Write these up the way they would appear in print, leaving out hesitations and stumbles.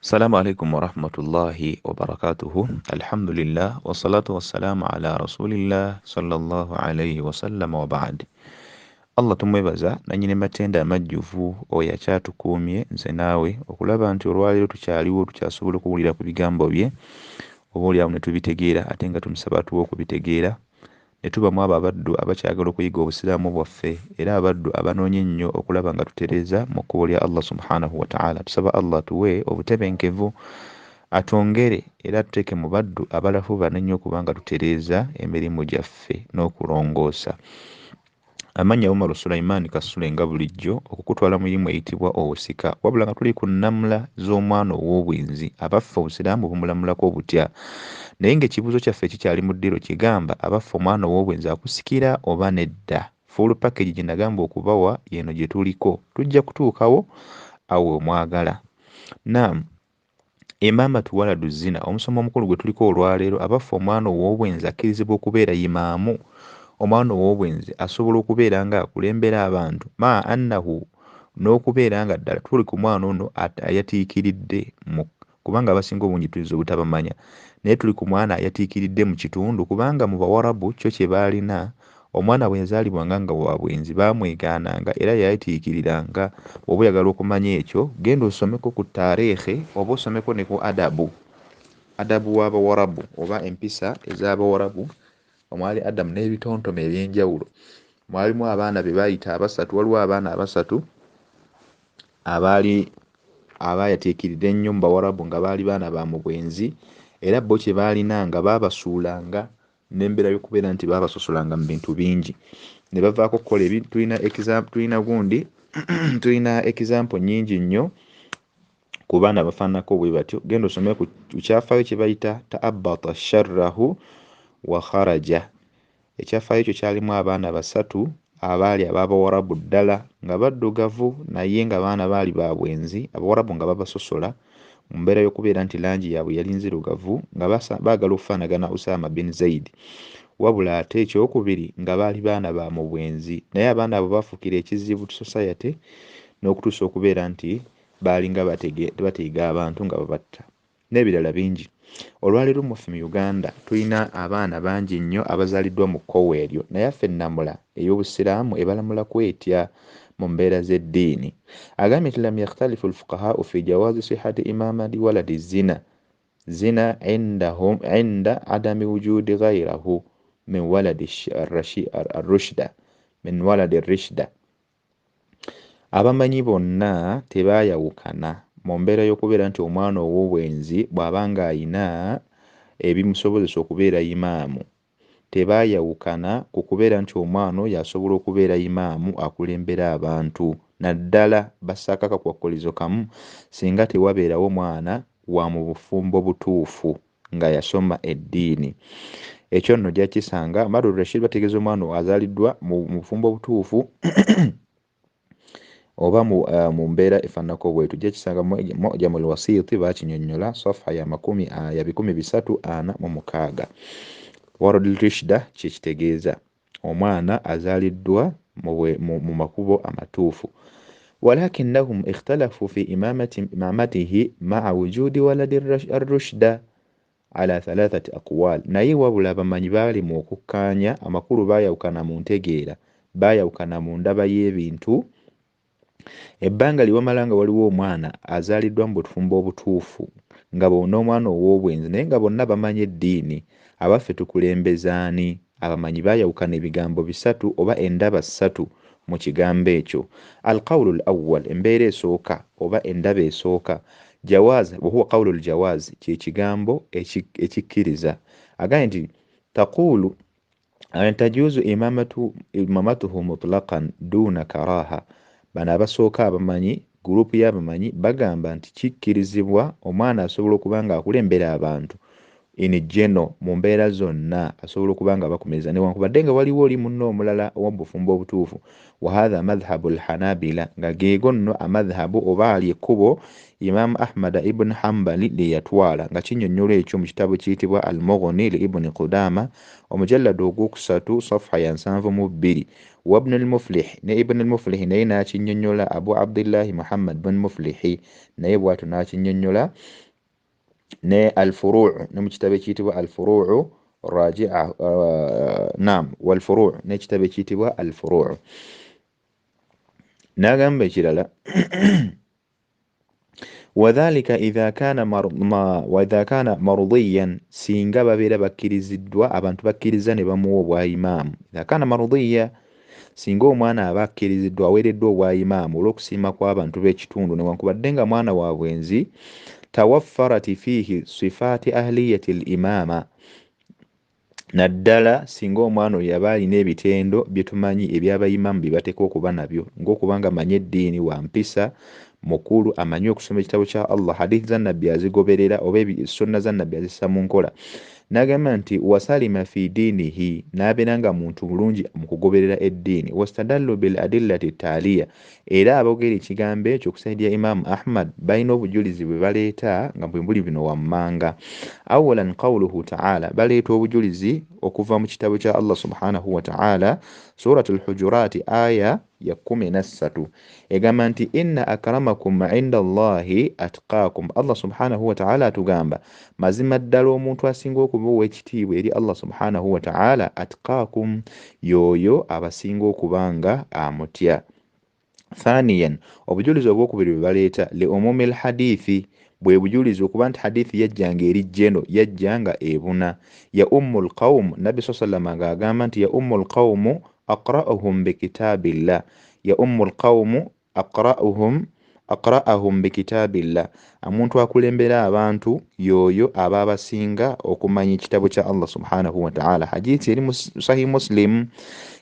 السلام عليكم ورحمة الله وبركاته. الحمد لله والصلاة والسلام على رسول الله صلى الله عليه وسلم وبعد. Allah tumwebaza nannyini matenda amajjuvu oyo akyatukuumye nze naawe okulaba nti olwaleero tukyaliwo tukyasobola okuwulira ku bigambo bye oboolyawo ne tubitegeera ate nga tumusaba tuwa okubitegeera ne tubamu abo abaddu abakyagala okuyiga obusiraamu bwaffe era abaddu abanoonya ennyo okulaba nga tutereeza mu kkubo lya Allah subhanahu wa ta'ala. Tusaba Allah tuwe obutebenkevu atwongere era tuteeke mu baddu abalafuubana ennyo okuba nga tutereeza emirimu gyaffe n'okulongoosa. Amannya Umaru Sulaiman Kasule nga bulijjo okukutwala mulimu eyitibwa obusika wabula nga tuli ku nnamula z'omwana ow'obwenzi abaffe obusiraamu bumulamulako butya. Naye ng'ekibuuzo kyaffe kikyali mu ddiro kigamba abaffe omwana ow'obwenzi akusikira oba nedda. Full package gye nagamba okubawa yeno gye tuliko, tujja kutuukawo awo omwagala. Naam, Imamatu waladu zina omusomo omukulu gwe tuliko olwaleero abaffe omwana ow'obwenzi akkirizibwa okubeera imaamu. Omwana ow'obwenzi asobola okubeera nga akulembera abantu ma annahu n'okubeera nga ddala tuli ku mwana ono ayatiikiridde kubanga abasinga obungi tuyinza obutabamanya naye tuli ku mwana ayatiikiridde mu kitundu kubanga mu Bawarabu kyo kye baalina. Omwana bwe yazaalibwanga nga wa bwenzi baamwegaananga era yayatiikiriranga. Oba oyagala okumanya ekyo genda osomeko ku taariikhi oba osomeko ne ku adabu w'Abawarabu oba empisa ez'Abawarabu omwali Adamu n'ebitontome eby'enjawulo. Mwalimu abaana be baayita abasatu, waliwo abaana abasatu abaayatiikiridde ennyo mu Bawarabu nga baali baana ba mu bwenzi era bo kye baalina nga baabasuulanga n'embeera y'okubeera nti baabasosolanga mu bintu bingi. Ne bavaako okukola tulina example nnyingi nnyo ku baana bafaananako bwe batyo. Genda osome ku kyafaayo kye bayita ta'abbata sharrahu wa kharaja. Ekyafaayo ekyo kyalimu abaana basatu abaali ab'Abawarabu ddala nga baddugavu naye nga baana baali ba bwenzi, Abawarabu nga babasosola mu mbeera y'okubeera nti langi yaabwe yali nzirugavu nga baagala okufaanagana Usama bin Zaid. Wabula ate ekyokubiri nga baali baana ba mu bwenzi naye abaana abo baafuukira ekizibu society n'okutuusa okubeera nti baalinga bateega abantu nga babatta n'ebirala bingi. Olwaleero mwaffe mu Uganda tulina abaana bangi nnyo abazaaliddwa mu kkowe eryo naye affe ennamula ey'obusiraamu ebalamula kwetya mu mbeera z'eddiini. Agambye nti lam yakhtalifu alfuqahaau fi jawaazi sihhati imamati waladi zina inda adami wujudi ghayrahu min waladi rishda. Abamanyi bonna tebaayawukana mu mbeera y'okubeera nti omwana ow'obwenzi bw'aba nga ayina ebimusobozesa okubeera imaamu. Tebaayawukana ku kubeera nti omwana oyo asobola okubeera imaamu akulembera abantu, naddala bassaako akakwakkulizo kamu singa tewabeerawo mwana wa mu bufumbo butuufu nga yasoma eddiini. Ekyo nno gyakisanga Maru Rashid bategeeza omwana azaaliddwa mu bufumbo butuufu oba mu mbeera efaananako bwetu. Gyakisanga Mu'jamul Wasiiti baakinnyonnyola safa ya 346. Walad Rishda kye kitegeeza omwana azaaliddwa mu makubo amatuufu. Walakinnahum ikhtalafu fi imamatihi ma'a wujudi waladi ar-rushda ala 3 aqwal. Naye wabula abamanyi baali mu okukkaanya amakulu baayawukana mu ntegeera, baayawukana mu ndaba y'ebintu. Ebbanga lye wamala nga waliwo omwana azaaliddwa mu bufumbo obutuufu nga bonna omwana ow'obwenzi naye nga bonna bamanya eddiini. Abaffe tukulembezaani? Abamanyi baayawukana ebigambo bisatu oba endaba ssatu mu kigambo ekyo. Alqawlu al-awwal, embeera esooka oba endaba esooka, jawaazi wahuwa qawlu al-jawaazi, kye kigambo ekikkiriza. Agambye nti taqulu tajuuzu imamatuhu mutlaqan duuna karaha. Bano abasooka abamanyi, gurupu y'abamanyi bagamba nti kikkirizibwa omwana asobola okuba nga akulembera abantu in general mu mbeera zonna asobola okuba nga bakumiriza newankubadde nga waliwo oli munno omulala ow'obufumbo obutuufu. Wa hadha madhhabu alhanabila, nga geego nno amadhhabu oba ali ekkubo Imam Ahmad ibn Hanbali lye yatwala, nga kinnyonnyola ekyo mu kitabo kiyitibwa Al-Mughni li Ibn Qudama omujalladu ogwokusatu safha ya 72. Wa Ibn al-Muflih, ne Ibn al-Muflih naye n'akinnyonnyola, Abu Abdillahi Muhammad bin Muflihi naye bw'atyo n'akinnyonnyola, ne al-Furu' ne mu kitabo ekiyitibwa al-Furu' raji'a naam wal-Furu' ne kitabo ekiyitibwa al-Furu'. N'agamba ekirala wadhalika idha kana marudiyan, singa babeera bakkiriziddwa, abantu bakkiriza ne bamuwa obwayimaamu. Idha kana marudiya, singa omwana aba akkiriziddwa aweereddwa obwayimaamu olw'okusiima kw'abantu b'ekitundu newankubadde nga mwana wa bwenzi, tawaffarat fiihi sifaati ahliyati al-imaama, naddala singa omwana oyo yaba alina ebitendo bye tumanyi ebyabayimaamu bye bateekwa okuba nabyo, ng'okubanga amanyi eddiini, wa mpisa, mukulu, amanyi okusoma ekitabo kya Allah, hadithi za nnabbi azigoberera oba sunna za nnabbi azissa mu nkola. N'agamba nti wasalima fi diinihi, n'abeera nga muntu bulungi mu kugoberera eddiini. Wastadallu bil adillati taaliya, era aboogera ekigambo ekyo okusaidia Imam Ahmad balina obujulizi bwe baleeta nga bwe buli bino wammanga. Awalan qawluhu ta'ala, baleeta obujulizi okuva mu kitabo kya Allah subhanahu wa ta'ala, suratul Hujurat aya ya 13, egamba nti inna akramakum inda Allahi atqakum. Allah subhanahu wa ta'ala atugamba mazima ddala omuntu asinga okuba ow'ekitiibwa eri Allah subhanahu wa ta'ala atqakum, yoyo abasinga okuba nga amutya. Thaniyan, obujulizi obwokubiri bwe baleeta li umumi alhadithi, bwe bujulizi okuba nti hadithi yajjanga eri jjeno, yajjanga ebuna. Ya ummul qawm, nabbi sallallahu alayhi ng'agamba nti ya ummul qawm aqra'uhum bikitabillah, ya ummul qawm aqra'uhum bikitabillah, omuntu akulembera abantu yoyo aba abasinga okumanya ekitabo kya Allah subhanahu wa ta'ala. Hadithi eri mu sahih Muslim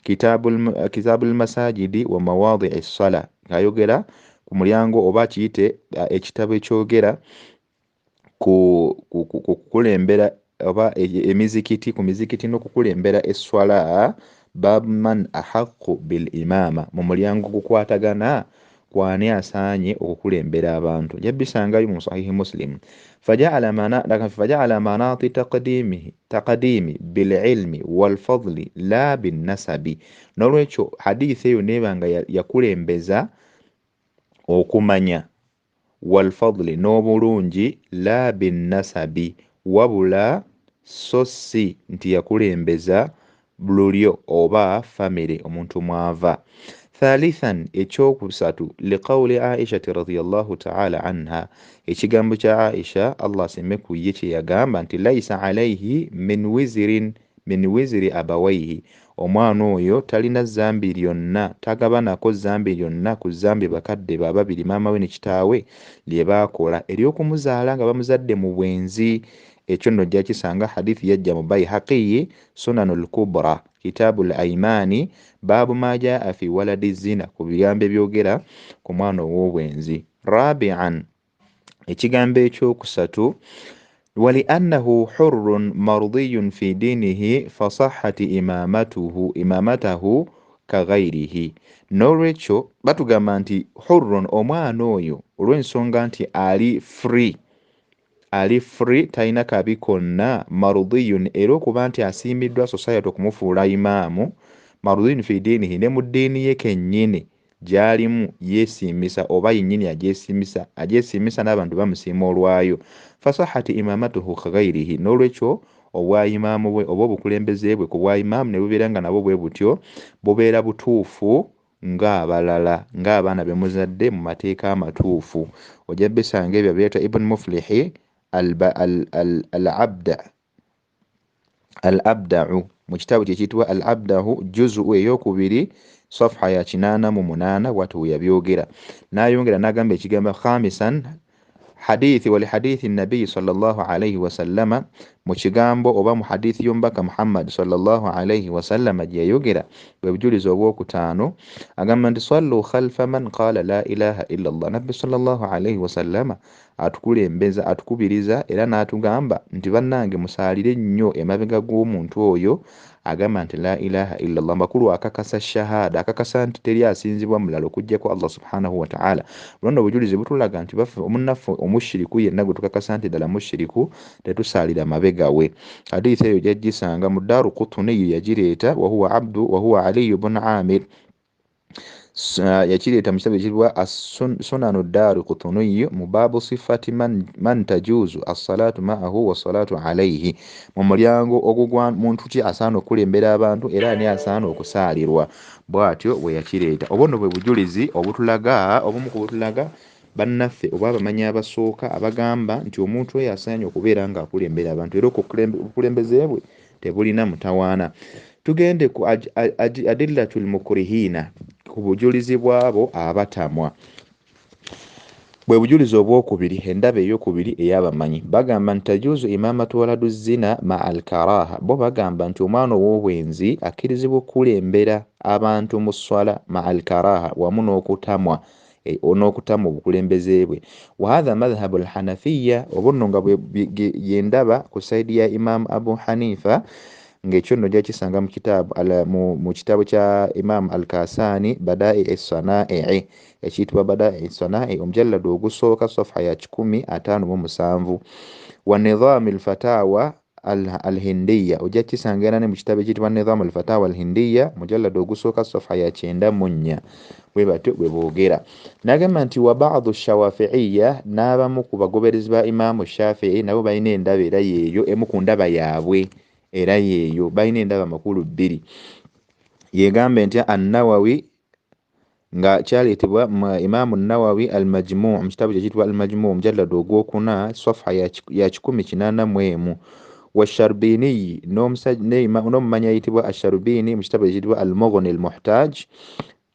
kitabul masajidi wa mawadhi'i ssala, ng'ayogera ku mulyango oba kiyite ekitabo ekyogera ku kukulembera oba emizikiti, ku mizikiti n'okukulembera esswala, babu man ahaqqu bil imama, mu mulyango gukwatagana kwani asaanye okukulembera abantu. Jabbisangayo mu sahihi Muslim. Faja'ala manati taqdimi bil ilmi wal fadli la bin nasabi, n'olwekyo hadithi eyo nebanga yakulembeza okumanya wal fadli n'obulungi, la bin nasabi, wabula so si nti yakulembeza bululyo oba famire omuntu mwava. Thalithan, ekyokusatu liqawli Aisha radhiyallahu ta'ala anha, ekigambo kya Aisha Allah aseme ku ye kye yagamba nti laisa alayhi min wizri abawayhi, omwana oyo talina zambi lyonna, tagabanako zambi lyonna ku zambi bakadde ba babiri maama we ne kitaawe lye baakola ery'okumuzaala nga bamuzadde mu bwenzi. Ekyo nno ojja kisanga hadithi yajja mu Bayhaqi Sunanul Kubra kitabul aimani babu ma jaa fi waladi zina, ku bigambo ebyogera ku mwana ow'obwenzi. Rabi'an, ekigambo ekyokusatu wali annahu hurrun mardiyun fi dinihi fasahhati imamatahu kaghairihi, n'olwekyo batugamba nti hurrun, omwana oyo olw'ensonga nti ali free talina kabi konna, marudiyun, era okuba nti asiimiddwa society okumufuula imaamu, marudiyun fi dinihi, ne mu ddiini ye kennyini gy'alimu yeesiimisa oba yennyini agyesiimisa n'abantu bamusiima olwayo. Fasahati imamatuhu kaghairihi, n'olwekyo obwayimaamu bwe oba obukulembeze bwe ku bwayimaamu ne bubeera nga nabwo bwe butyo bubeera butuufu ng'abalala, ng'abaana be muzadde mu mateeka amatuufu. Ojja bisanga ebyo byeta Ibn Muflihi al-abda'u mu kitabu kye kiyitibwa al-abda'u juzu ey'okubiri safha ya 88 bw'atyo bwe yabyogera. N'ayongera n'agamba ekigambo khamisan hadithi wali hadithi nabii sallallahu alayhi wasallama mu kigambo oba mu hadithi y'omubaka Muhammad sallallahu alayhi wasallama gye yayogera bwe bujulizi obwokutaano agamba nti sallu khalfa man qala la ilaha illa Allah. Nabbi sallallahu alayhi wasallama atukulembeza atukubiriza era n'atugamba nti bannange musaalire nnyo emabega g'omuntu oyo agamba nti la ilaha illa Allah. Makulu akakasa shahada, akakasa nti teri asinzibwa mulala okuggyako Allah subhanahu wa ta'ala. Buno obujulizi butulaga nti baffe omunnaffe omushiriku yenna gwe tukakasa nti ddala mushiriku tetusaalira mabega we. Hadithi eyo gyaggisanga mu Daaruqutni yagireeta wa huwa Ali ibn Amir yakireeta mu kitabo ekirwa Sunanu Daaruqutni mu baabu sifati man tajuzu as-salatu ma'ahu wa salatu alayhi, mu mulyango ogugwa muntu ki asaana okulembera abantu era ani asaana okusaalirwa. Bw'atyo bwe yakireeta. Obuno bwe bujulizi obutulaga obumu ku butulaga bannaffe oba abamanyi abasooka abagamba nti omuntu oyo asaanye okubeera ng'akulembera abantu era obukulembeze bwe tebulina mutawaana. Tugende ku adillatul mukrihina, ku bujulizi bw'abo abatamwa. Bwe bujulizi obwokubiri, endaba ey'okubiri ey'abamanyi bagamba nti tajuzu imamatu waladu zina ma al karaha. Bo bagamba nti omwana ow'obwenzi akkirizibwa okulembera abantu mu swala ma al karaha wamu n'okutamwa obukulembeze bwe. Wa hadha madhhabu al hanafiya, obunno nga yendaba ku saidi ya Imam Abu Hanifa ng'ekyo nno gyakisanga mu kitabo kya Imam al-Kasani Bada'i as-Sana'i ekiyitibwa Bada'i as-Sana'i omujalladu ogusooka safha ya 157 wa nidham al-fatawa al-hindiya ojakisanga era ne mu kitabo ekiyitibwa nidham al-fatawa al-hindiya mujalladu ogusooka safha ya 94 bwe batyo bwe boogera. N'agamba nti wa ba'dhu shawafi'iyya, n'abamu ku bagoberezi ba Imam Shafi'i nabo balina endaba era yeeyo, emu ku ndaba yaabwe era yeeyo, balina endaba makulu bbiri. Yegambe nti an-Nawawi nga kyaleetebwa Imaamu an-Nawawi al-Majmu' mu kitabo ekiyitibwa al-Majmu' mujalladu ogwokuna safha ya 181 wa Sharbini n'omumanyi ayitibwa Ash-Sharbini mu kitabo ekiyitibwa al-Mughni al-Muhtaj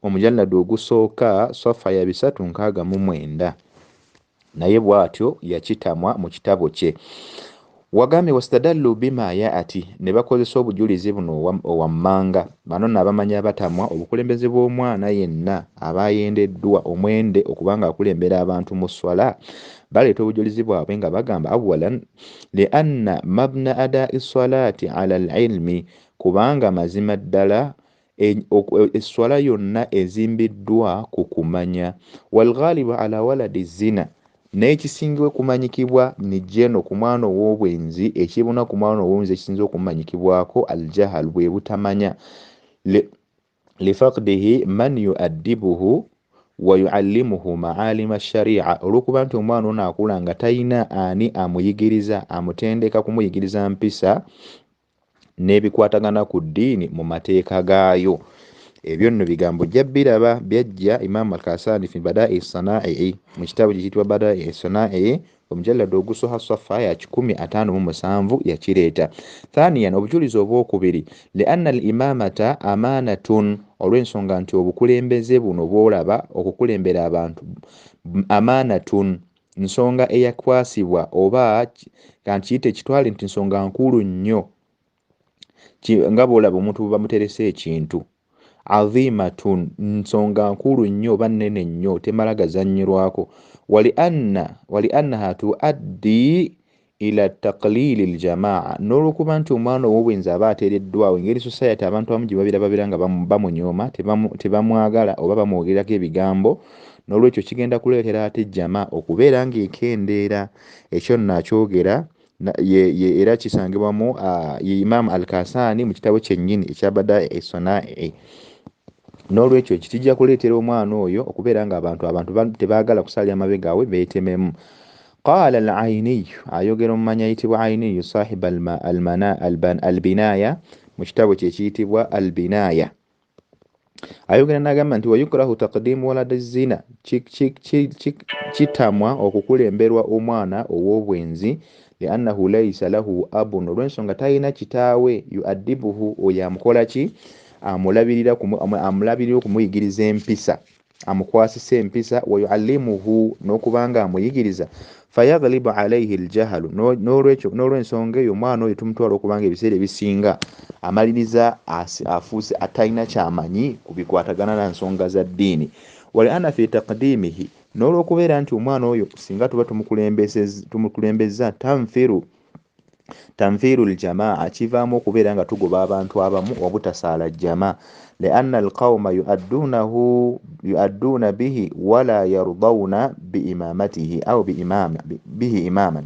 omujalladu ogusooka safha ya 369 naye bw'atyo yakitamwa mu kitabo kye. Wagambye wastadallu bima yaati, ne bakozesa obujulizi buno owammanga. Bano n'abamanyi abatamwa obukulembeze bw'omwana yenna abayendeddwa omwende okubanga akulembera abantu mu swala baleeta obujulizi bwabwe nga bagamba awalan li anna mabna ada'i salati ala al-ilmi, kubanga mazima ddala esswala yonna ezimbiddwa ku kumanya. Wal ghalibu ala waladi zina, n'ekisingibwa kumanyikibwa ni jeno ku mwana ow'obwenzi, ekibuna ku mwana ow'obwenzi ekisinza okumanyikibwako al-jahal bwe butamanya lifaqdihi man yu'addibuhu wa yu'allimuhu ma'alima ash-shari'a, olw'okuba nti omwana ono akula nga talina ani amuyigiriza amutendeka kumuyigiriza mpisa n'ebikwatagana ku ddiini mu mateeka gaayo. Ebyo nno bigambo jjabbiraba byajja Imam al-Kasani fi Bada'i as-Sana'i mu kitabo kiyitibwa Bada'i as-Sana'i omujalladu ogusooka safha ya 157 yakireeta. Thaniyan, obujulizi obwokubiri, li anna al-imamata amanatun, olw'ensonga nti obukulembeze buno bw'olaba okukulembera abantu amanatun, nsonga eyakwasibwa oba kankiyite kitwale nti nsonga nkulu nnyo nga bw'olaba omuntu bamuteresa ekintu. Azimatun, nsonga nkulu nnyo oba nnene nnyo temala gazannyirwako. Wali annaha tuaddi ila taqlili al-jamaa, n'olwokuba nti omwana ow'obwenzi aba ateereddwawo engeri society abantu abamu gye babira nga bamunyooma tebamwagala oba bamwogerako ebigambo, n'olwekyo kigenda kuleetera ate jamaa okubeera ng'ekendeera. Ekyo nno akyogera era kisangibwamu Imam al-Kasani mu kitabo kyennyini ekya Bada'i as-Sana'i. N'olwekyo kijja kuleetera omwana oyo okubeera nga abantu tebaagala kusaalira mabega we beetememu. Qaala al-Ayni, ayogera omumanyi ayitibwa Ayni sahib al-Binaya mu kitabo kye kiyitibwa al-Binaya. Ayogera n'agamba nti wayukrahu taqdimu waladi zina, kitamwa okukulemberwa omwana ow'obwenzi liannahu laysa lahu abun, olw'ensonga talina kitaawe yu'addibuhu, oyo amukola ki? Amulabirira okumuyigiriza empisa. amukwasisa empisa wa yuallimuhu n'okubanga amuyigiriza fayaghlibu alayhi aljahalu n'olwensonga eyo omwana oyo tumutwala okubanga ebiseera ebisinga amaliriza afuuse atalina kyamanyi ku bikwatagana na nsonga za ddiini wali ana fi taqdimihi n'olwokubeera nti omwana oyo singa tuba tumukulembeza tanfiru aljamaa kivaamu okubeera nga tugoba abantu abamu obutasaala jamaa lianna alqawma yuadduuna bihi wala yardawna biimamatihi au bihi imaman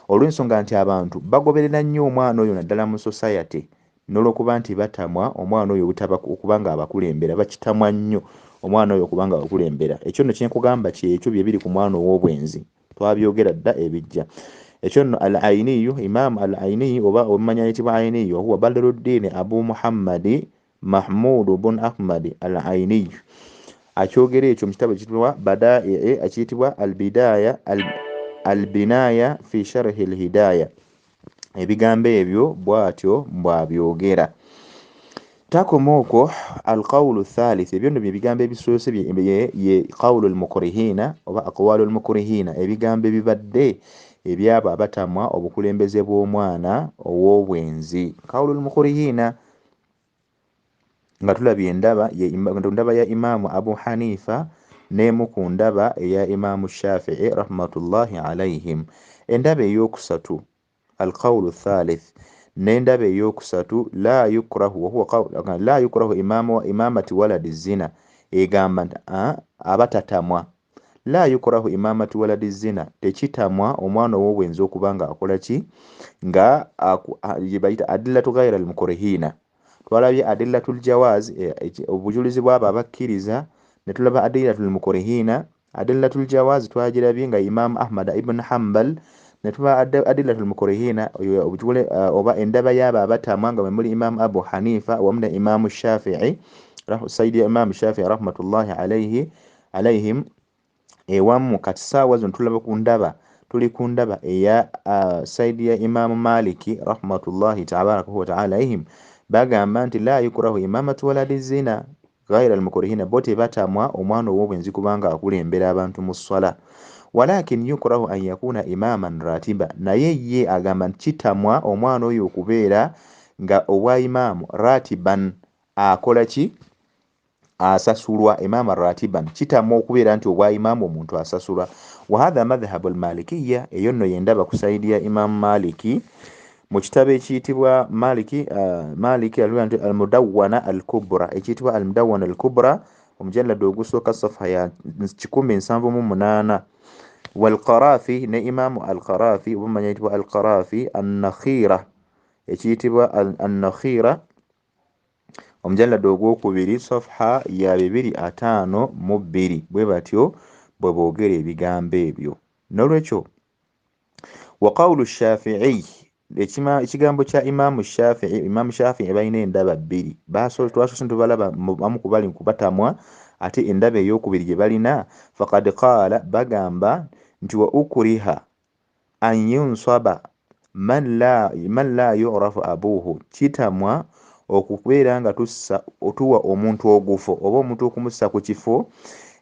olw'ensonga nti abantu bagoberera nnyo omwana oyo naddala mu society n'olwokuba nti batamwa omwana oyo okubanga abakulembera bakitamwa nnyo omwana oyo okubanga abakulembera ekyo nno kyenkugamba kyekyo bye biri ku mwana ow'obwenzi twabyogera dda ebijja ekyo nno al-Ainiyu Imam al-Ainiyu oba omumanya ayitibwa Ainiyu huwa Badruddin Abu Muhammadi Mahmud bun Ahmad al-Ainiyu akyogera ekyo mu kitabo ekiyitibwa Badaa'i ekiyitibwa al-Binaya fi sharhi al-Hidaya ebigambo ebyo bw'atyo bw'abyogera takoma okwo alqawlu thalith ebyo nno byebigambo ebisoose ye qawlu al-mukrihina oba aqwalu al-mukrihina ebigambo ebibadde ebyabo abatamwa obukulembeze bw'omwana ow'obwenzi qawlu al-mukrihina nga tulabye endaba ya Imaamu Abu Hanifa n'emu ku ndaba eya Imaamu Shafi'i rahmatullahi alayhim endaba ey'okusatu alqawlu thalith n'endaba ey'okusatu la yukrahu imamati waladi zina egamba nti abatatamwa la yukrahu imamati waladi zina tekitamwa omwana ow'obwenzi okubanga akola ki nga yebayita adillatu ghayra al-mukrihina twalabye adillatul jawaz obujulizi bw'abo abakkiriza ne tulaba adillatul mukrihina adillatul jawaz twagirabye nga Imam Ahmad ibn Hanbal ne tuba adillatul mukrihina oba endaba y'abo abatamwa nga muli Imam Abu Hanifa wamu ne Imam Shafi'i Sayyidi Imam Shafi'i rahmatullahi alayhim ewamu kati saawa zino tuli ku ndaba eya Sayyidi ya Imam Maliki rahmatullahi tabaraka wa ta'ala alayhim bagamba nti la yukrahu imamatu waladi zina ghayra al-mukrihina bo tebatamwa omwana ow'obwenzi kubanga akulembera abantu mu ssala walakin yukrahu an yakuna imaman ratiba naye ye agamba nti kitamwa omwana oyo okubeera nga obwa imaamu ratiban akola ki asasulwa imama ratiban kitamwa okubeera nti obwa imaamu omuntu asasulwa wa hadha madhhabu al-malikiyya eyo nno yendaba kusaidiya Imam Maliki mu kitabo ekiyitibwa Maliki al-Mudawwana al-Kubra ekiyitibwa al-Mudawwana al-Kubra omujalladu ogusooka safha ya 178 wal-Qarafi ne Imam al-Qarafi obumanya yitibwa al-Qarafi an-Nakhira ekiyitibwa an-Nakhira omujalladu ogwokubiri safha ya 252 bwe batyo bwe boogera ebigambo ebyo n'olwekyo wa qawlu Shafi'i ekigambo kya Imam Shafi'i balina endaba bbiri twasoose tubalaba bamu ku bali kubatamwa ate endaba ey'okubiri gye balina faqad qaala bagamba nti wa ukriha an yunsaba man la yu'rafu abuhu kitamwa okubeera nga otuwa omuntu ogufo oba omuntu okumussa ku kifo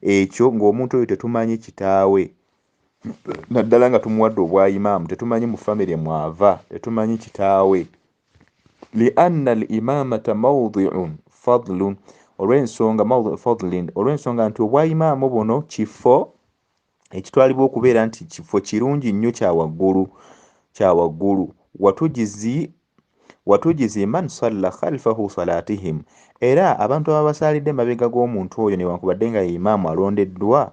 ekyo ng'omuntu oyo tetumanyi kitaawe naddala nga tumuwadde obwa imaamu tetumanyi mu famire mwava tetumanyi kitaawe lianna al-imamata mawdi'un fadlun olw'ensonga nti obwa imaamu buno kifo ekitwalibwa okubeera nti kifo kirungi nnyo kya waggulu watujizi man salla khalfahu salatihim era abantu ababasalidde mabega g'omuntu oyo newankubadde nga ye imaamu alondeddwa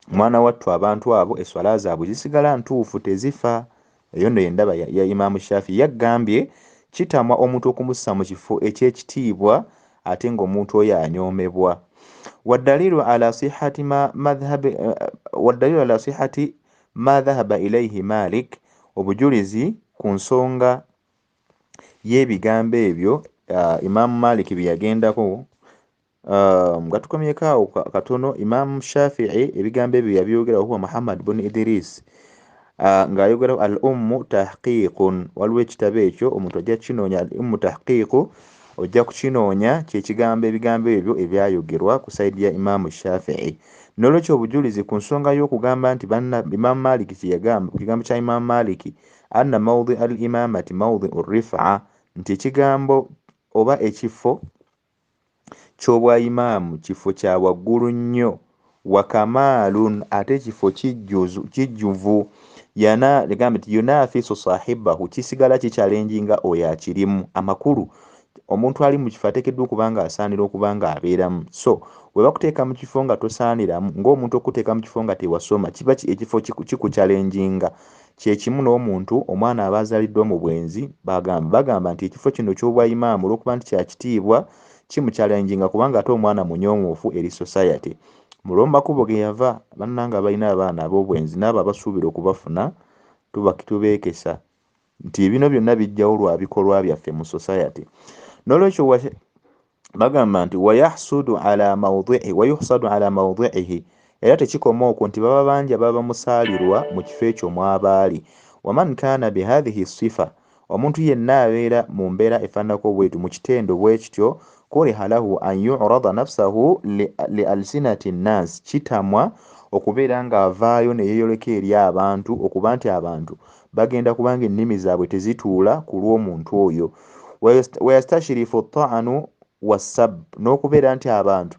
mwana wattu abantu abo eswala zaabwe zisigala ntuufu tezifa eyo nno yendaba ya Imaamu Shafi yaggambye kitamwa omuntu okumussa mu kifo eky'ekitiibwa ate ng'omuntu oyo anyoomebwa waddalilu ala sihhati ma dhahaba ilayhi Malik obujulizi ku nsonga y'ebigambo ebyo Imaamu Malik bye yagendako nga tukomyeko awo katono Imam Shafi'i ebigambo ebyo yabyogera huwa Muhammad ibn Idris ng'ayogera al-ummu tahqiqun waliwo ekitabo ekyo omuntu ajja kinoonya al-ummu tahqiqu ojja kukinoonya kyekigambo ebigambo ebyo ebyayogerwa ku saidi ya Imaamu Shafii. N'olwekyo obujulizi ku nsonga y'okugamba nti Imaamu Maliki kyeyagamba ku kigambo kya Imaamu Maliki anna mawdi al imamati mawdi rifa, nti ekigambo oba ekifo ky'obwayimaamu kifo kya waggulu nnyo, wa kamalun ate kifo kijjuvu, ligamba nti yunafisu sahibahu, kisigala kikyalenjinga oyo akirimu. Amakulu omuntu ali mu kifo ateekeddwa okuba nga asaanira okuba nga abeeramu. So bwe bakuteeka mu kifo nga tosaaniramu, ng'omuntu okuteeka mu kifo nga tewasoma, kiba ekifo kikukyalenjinga. Kyekimu n'omuntu, omwana aba azaaliddwa mu bwenzi, bagamba nti ekifo kino ky'obwayimaamu olw'okuba nti kyakitiibwa kimukyalenjinga kubanga ate omwana munyoomuufu eri society. Mulwo mu makubo ge yava, bannanga balina abaana ab'obwenzi n'abo abasuubira okubafuna tubeekesa nti bino byonna bijjawo lwa bikolwa byaffe mu society. N'olwekyo bagamba nti wayuhsadu ala mawdi'ihi, era tekikoma okwo nti baba bangi ababa bamusaalirwa mu kifo ekyo mw'abaali. Waman kaana bihadhihi sifa, omuntu yenna abeera mu mbeera efaananako bwetu mu kitendo bwe kityo, kuriha lahu an yu'rada nafsahu li alsinati nnas, kitamwa okubeera ng'avaayo ne yeeyoleka eri abantu okuba nti abantu bagenda kubanga ennimi zaabwe tezituula ku lw'omuntu oyo. Wayastashirifu ta'anu wassab, n'okubeera nti abantu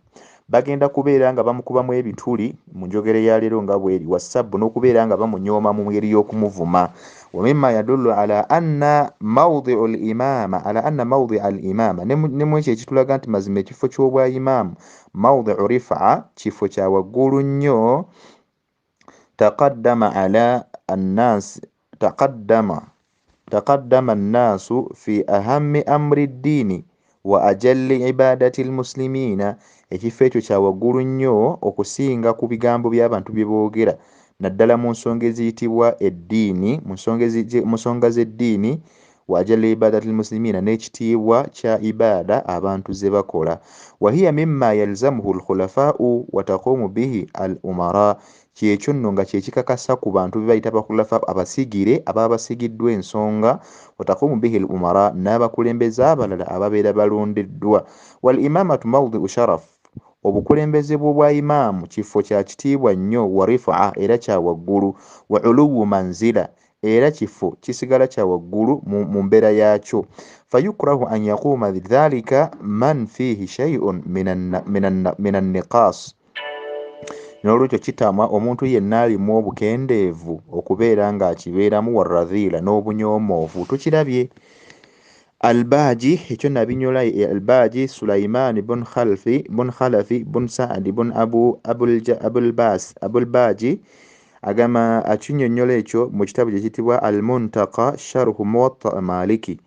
bagenda kubeera nga bamukubamu ebituli mu njogera ya leero nga bweri, wassab n'okubeera nga bamunyooma mu ngeri y'okumuvuma. Wa mimma yadullu ala anna mawdi'u al-imama, ne mu ekyo ekitulaga nti mazima ekifo ky'obwayimaamu mawdi'u rifa, kifo kya waggulu nnyo. taqaddama annaasu fi ahammi amri ddiini wa ajalli ibadati almuslimina, ekifo ekyo kya waggulu nnyo okusinga ku bigambo by'abantu bye boogera, naddala mu nsonga eziyitibwa eddiini, mu nsonga z'eddiini, wa ajalli ibadati almuslimina, n'ekitiibwa kya ibaada abantu ze bakola. Wa hiya mimma yalzamuhu alkhulafaa'u wa taqumu bihi al-umara, kyekyo nno nga kyekikakasa ku bantu be bayita bakhulafa, abasigire ababa basigiddwa ensonga, wataqumu bihi al-umara, n'abakulembeze abalala ababeera balondeddwa. Wal imamatu mawdi'u sharaf, obukulembeze bw'obwayimaamu kifo kya kitiibwa nnyo, wa rifa, era kya waggulu, wa uluwu manzila, era kifo kisigala kya waggulu mu mbeera yaakyo. Fayukrahu an yaquuma lidhalika man fihi shay'un min an-niqas, n'olwekyo kitamwa omuntu yenna alimu obukendeevu okubeera ng'akibeeramu, warradhiila, n'obunyoomoovu. Tukirabye Albaaji, ekyo nabinyola Albaaji Sulaiman bun Khalafi bun Saadi bun Abulbaaji agamba akinyonnyola ekyo mu kitabu kye kitibwa Al-Muntaqa Sharhu Muwatta Maliki.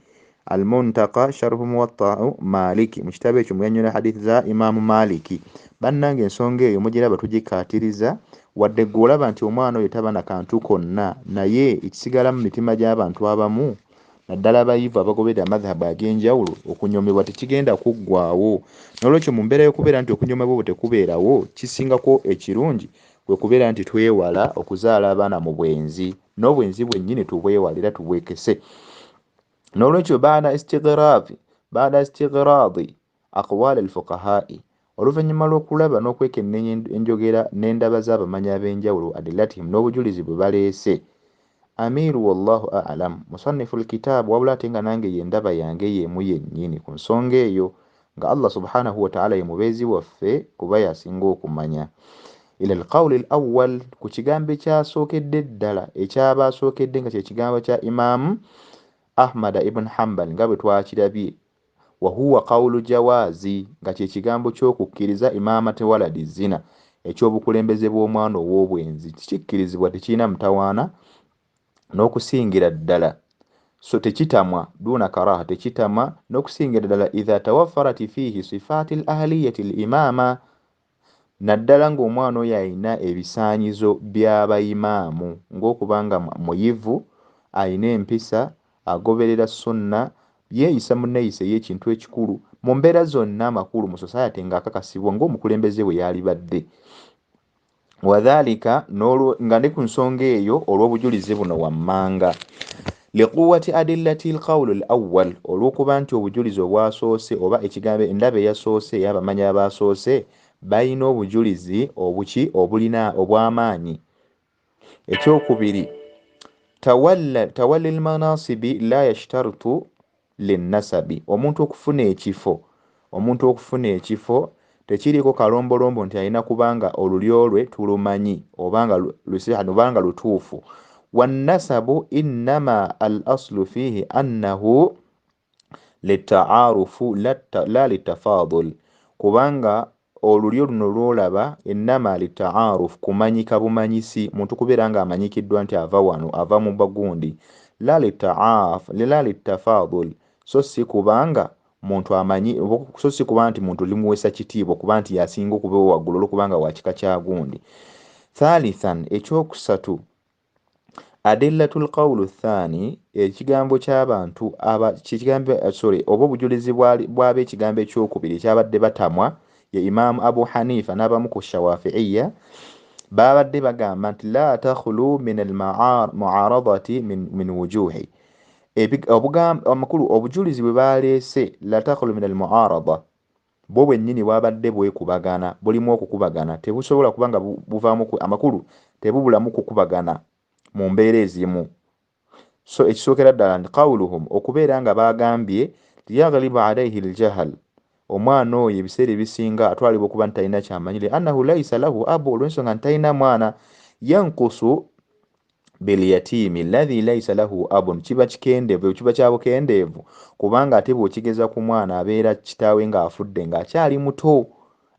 Al-Muntaqa Sharhu Muwatta Maliki, mu kitabu ekyo muyannyola hadithi za Imaamu Maliki. Bannange ensonga eyo mugiraba tugikaatiriza, wadde gwe olaba nti omwana oyo taba na kantu konna, naye ekisigala mu mitima gy'abantu abamu, naddala abayivu abagoberera amadhhabu ag'enjawulo, okunyoomebwa tekigenda kuggwaawo. N'olwekyo mu mbeera y'okubeera nti okunyoomebwa bwe tekubeerawo, kisingako ekirungi kwe kubeera nti twewala okuzaala abaana mu bwenzi, n'obwenzi bwennyini tubwewala era tubwekese. N'olwekyo baada istighraadi aqwaali al-fuqahaa'i, oluvannyuma lw'okulaba n'okwekennenya enjogera n'endaba z'abamanyi ab'enjawulo, adillatihim, n'obujulizi bwe baleese, amiru wallahu a'lam, musannifu al-kitaabu, wabula ate nga nange ye ndaba yange yeemu yennyini ku nsonga eyo, nga Allah subhanahu wa ta'ala ye mubeezi waffe kuba yasinga okumanya. Ila al-qawli al-awwal, ku kigambo ekyasookedde ddala ekyaba asookedde nga kye kigambo kya Imaamu Ahmad ibn Hanbal nga bwe twakirabye, wa huwa qawlu jawaazi, nga kye kigambo ky'okukkiriza imaamati waladi zina, ekyobukulembeze bw'omwana ow'obwenzi tikikkirizibwa, tekirina mutawaana n'okusingira ddala. So tekitamwa duna karaha, tekitamwa n'okusingira ddala idha tawaffarati fihi sifaati al-ahliyati al-imaama, naddala ng'omwana oyo ayina ebisaanyizo by'abayimaamu, ng'okubanga muyivu, ayina empisa, agoberera sunna, yeeyisa mu nneeyisa ey'ekintu ekikulu mu mbeera zonna amakulu mu society ng'akakasibwa ng'omukulembeze bwe yalibadde. Wadhalika nga ne ku nsonga eyo olw'obujulizi buno wammanga. liquwati adillati alqawlu alawwal olw'okuba nti obujulizi obwasoose oba ekigambo endaba eyasoose ey'abamanyi abasoose balina obujulizi obuki obulina obw'amaanyi. Ekyokubiri tawalli almanasibi la yashtaritu linnasabi, omuntu okufuna ekifo tekiriiko kalombolombo nti alina kubanga olulyo lwe tulumanyi obanga lutuufu. Wannasabu innama al aslu fihi annahu litaarufu la litafadul, kubanga olulyo luno lwolaba innama litaarufu kumanyika bumanyisi, muntu kubeera nga amanyikiddwa nti ava wano ava mu bagundi, la litafadul, so si kubanga muntu amanyi, so si kuba nti muntu limuweesa kitiibwa kuba nti yasinga okuba waggulu olwokubanga wa kika kya gundi. Thalithan, ekyokusatu adillatul qawlu thani, ekigambo ky'abantu oba obujulizi bw'ab'ekigambo ekyokubiri ekyabadde batamwa ye Imam Abu Hanifa n'abamu ku Shawafi'iyya babadde bagamba nti la takhulu min almu'aradati min wujuhi, amakulu obujulizi bwe baleese la takhulu min almu'arada bwo bwennyini bwabadde bwekubagana, bulimu okukubagana, tebusobola kubanga buvaamu amakulu tebubulamu kukubagana mu mbeera ezimu. So ekisookera ddala nti qawluhum, okubeera nga bagambye liyaghliba alayhi aljahal, omwana oyo ebiseera ebisinga atwalibwa okuba nti talina kyamanyi, liannahu laysa lahu abu, olw'ensonga nti talina mwana, yankusu bilyatiimi alladhi laysa lahu abun, kiba kya bukendeevu kubanga ate bw'okigeza ku mwana abeera kitaawe ng'afudde ng'akyali muto,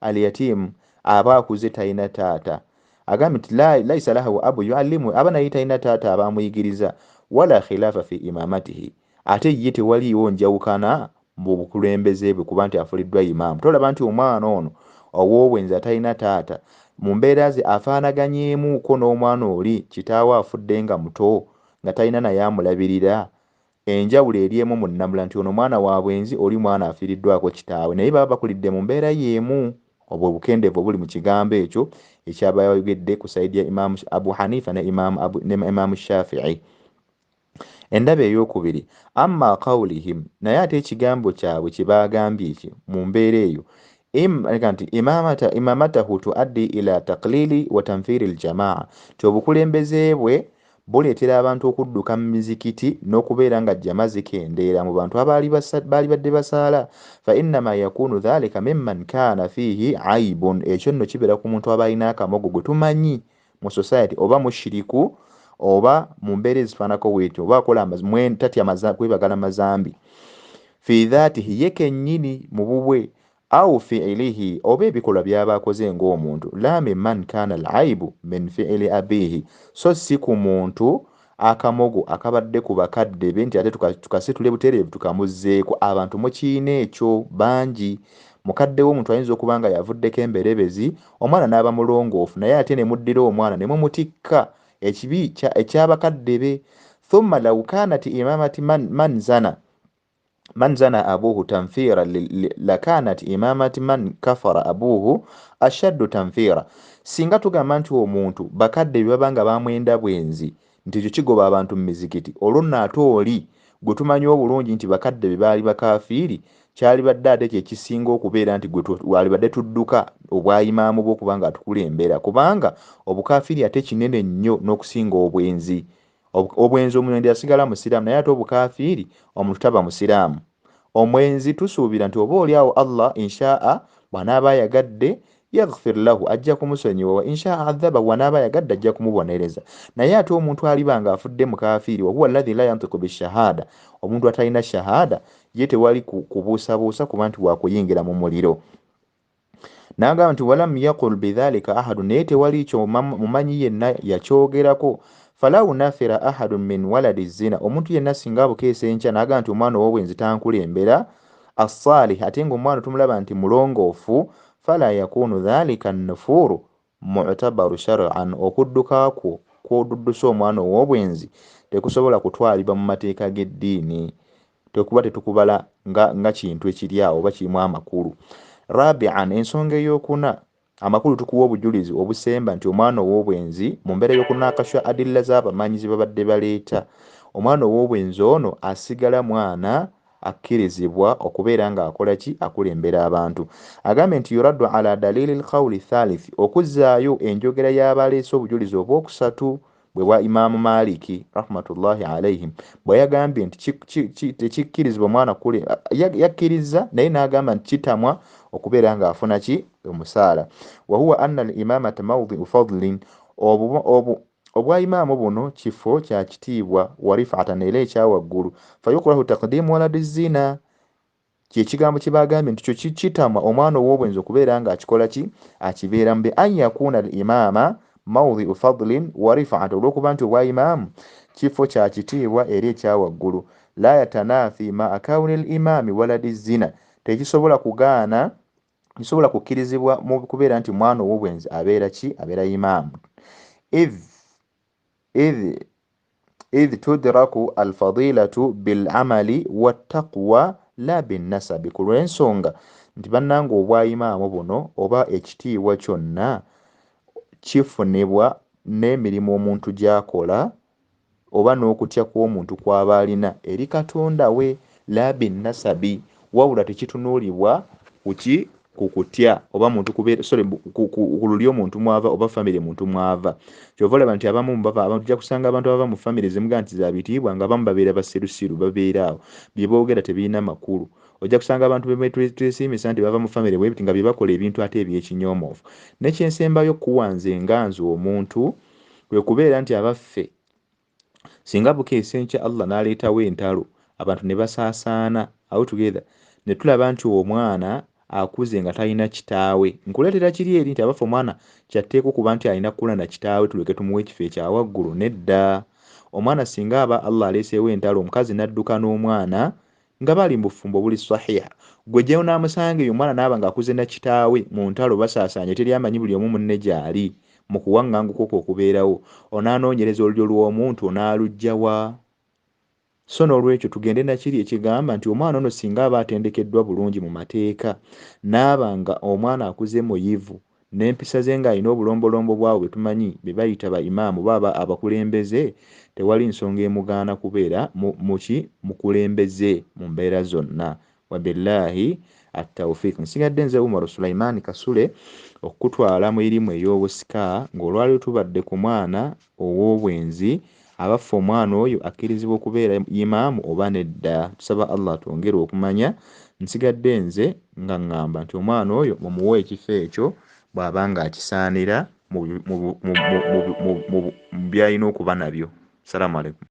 alyatiimu aba akuze talina taata. Agambye nti laysa lahu abu yuallimu, aba naye talina taata abamuyigiriza, wala khilaafa fi imamatihi, ate ye tewaliiwo njawukana mu bukulembeze bwe kuba nti afuliddwa imaamu. Tolaba nti omwana ono ow'obwenzi atalina taata mu mbeera ze afaanaganyeemuuko n'omwana oli kitaawe afudde nga muto nga talina naye amulabirira. Enjawulo eri emu mu nnamula nti ono mwana wa bwenzi oli mwana afiiriddwako kitaawe, naye baba bakulidde mu mbeera y'emu. Obwo obukendeevu obuli mu kigambo ekyo ekyabayogedde ku sayidi ya Imaamu Abu Hanifa ne Imaamu Shafi'i. Endaba ey'okubiri, amma qawlihim, naye ate ekigambo kyabwe kye baagambye ekyo mu mbeera eyo nti imamatahu tuaddi ila taqlili wa tanfiri aljamaa, ti obukulembeze bwe buleetera abantu okudduka mu mizikiti n'okubeera nga jjama zikendeera mu bantu abaali badde basaala. Fa innama yakunu dhalika mimman kaana fiihi aibun, ekyo nno kibeera ku muntu aba alina akamogo gwe tumanyi mu society, oba mushiriku oba mu mbeera ezifaanako bwetyo, oba akola tatya kwebagala mazambi, fi dhaatihi ye kennyini mu bubwe, au fi'ilihi oba ebikolwa by'aba akoze ng'omuntu, la mimman kaana al-aibu min fi'ili abihi, so si ku muntu akamogo akabadde ku bakadde be nti ate tukasitule butereevu tukamuzzeeko. Abantu mukiina ekyo bangi. Mukadde w'omuntu ayinza okuba nga yavuddeko emberebezi, omwana n'aba mulongoofu, naye ate ne muddira omwana ne mumutikka ekibi eky'abakadde be. Thumma law kanat imamati man zana abuhu tanfira lakanat imamati man kafara abuhu ashaddu tanfira, singa tugamba nti omuntu bakadde bye baba nga bamwenda bwenzi nti ekyo kigoba abantu mu mizikiti, olwo nno ate oli gwe tumanyi obulungi nti bakadde be baali bakafiiri, kyalibadde ate kyekisinga okubeera nti gwe walibadde tudduka obwayimaamu bw'okuba nga atukulembera, kubanga obukafiiri ate kinene nnyo n'okusinga obwenzi. Obwenzi omuntu yasigala musiraamu, naye ate obukafiiri omuntu taba musiraamu. Omwenzi tusuubira nti oba oli awo Allah inshaa bw'anaaba ayagadde yaghfir lahu, ajja kumusonyiwa, wa inshaa adhaba, bw'anaaba ayagadde ajja kumubonereza. Naye ate omuntu aliba nga afudde mukafiiri, wa huwa alladhi la yantiqu bishahada, omuntu atalina shahada, ye tewali kubuusabuusa kuba nti wakuyingira mu muliro. N'agamba nti walam yaqul bidhalika ahadun, naye tewali ekyo mumanyi yenna yakyogerako. Falaw nafira ahadun min waladi zina, omuntu yenna singa bukeesa enkya n'agamba nti omwana ow'obwenzi tankulembera, as-salih, ate ng'omwana tumulaba nti mulongoofu, fala yakunu dhalika an-nufuru mu'tabaru shar'an, okudduka kwo kw'oduddusa omwana ow'obwenzi tekusobola kutwalibwa mu mateeka g'eddiini, tekuba tetukubala nga kintu ekiri awo oba kirimu amakulu. Rabi'an, ensonga ey'okuna, amakulu tukuwa obujulizi obusemba nti omwana ow'obwenzi mu mbeera y'okunaakashwa adilla z'abamanyi ze babadde baleeta. omwana ow'obwenzi ono asigala mwana akkirizibwa okubeera nga akola ki akulembera abantu. Agambye nti yuraddu ala dalili lqawli thalith, okuzzaayo enjogera y'abaleese obujulizi obwokusatu bwe bwa Imaamu Maliki rahmatullahi alaihim bwe yagambye nti tekikkirizibwa omwana yakkiriza naye n'agamba nti kitamwa okubeera ng'afuna ki omusaala. Wa huwa anna al imamata mawdi'u fadlin, obwa imaamu buno kifo kya kitiibwa, wa rif'atan era ekyawaggulu. Fayukrahu taqdimu waladi zina, kyekigambo kye bagambye nti kyo kitamwa omwana ow'obwenzi okubeera nga akikola ki akibeeramu. Bi an yakuna al imama mawdi'u fadlin wa rif'atan, olw'okuba nti obwa imaamu kifo kya kitiibwa era ekyawaggulu. La yatanafi ma kawni al imami waladi zina, tekisobola kugaana, kisobola kukkirizibwa mu kubeera nti mwana ow'obwenzi abeera ki abeera imaamu. idh tudraku alfadilatu bilamali wattaqwa la binnasabi, ku lw'ensonga nti bannanga obwa imaamu buno oba ekitiibwa kyonna kifunibwa n'emirimu omuntu gy'akola oba n'okutya kw'omuntu kw'aba alina eri Katonda we. La binnasabi, wabula tekitunuulibwa ku kutya oba muntu kubeera ku luli omuntu mwava oba famire muntu mwava. Kyova olaba nti abamu ojja kusanga abantu abava mu famire zimuga nti za bitiibwa nga abamu babeera basirusiru, babeera awo bye boogera tebirina makulu. Ojja kusanga abantu twesiimisa nti bava mu famire bwe biti nga bye bakola ebintu ate eby'ekinyoomofu. Nekyensembayo kuwanze enganzi omuntu kwe kubeera nti abaffe singa bukeesa enkya Allah n'aleetawo entalo abantu ne basaasaana awo together, ne tulaba nti omwana akuze nga talina kitaawe, nkuleetera kiri eri nti abaffe omwana kyatteeka okuba nti alina kukula na kitaawe tuleke tumuwe ekifo ekyawaggulu. Nedda, omwana singa aba Allah aleeseewo entalo, omukazi n'adduka n'omwana nga bali mu bufumbo buli sahiha, gwe gyeyo n'amusanga eyo omwana n'aba ng'akuze na kitaawe mu ntalo basaasaanye, teri amanyi buli omu munne gy'ali mu kuwaŋŋanguka okwo okubeerawo, onaanoonyereza olulyo lw'omuntu onaaluggya wa? So n'olwekyo tugende na kiri ekigamba nti omwana ono singa aba atendekeddwa bulungi mu mateeka n'aba nga omwana akuze muyivu n'empisa ze ng'alina obulombolombo bwawo bwe tumanyi be bayita ba imaamu baba abakulembeze, tewali nsonga emugaana kubeera mukulembeze mu mbeera zonna. Wabillahi at-tawfiq. Nsigadde nze Umar Sulaiman Kasule okutwala mu erimu ey'obusika ng'olwali tubadde ku mwana ow'obwenzi, abaffe omwana oyo akkirizibwa okubeera imaamu oba nedda. Tusaba Allah twongere okumanya. Nsigadde nze nga ŋŋamba nti omwana oyo mumuwe ekifo ekyo bw'aba nga akisaanira mu byalina okuba nabyo. Assalamu alaikum.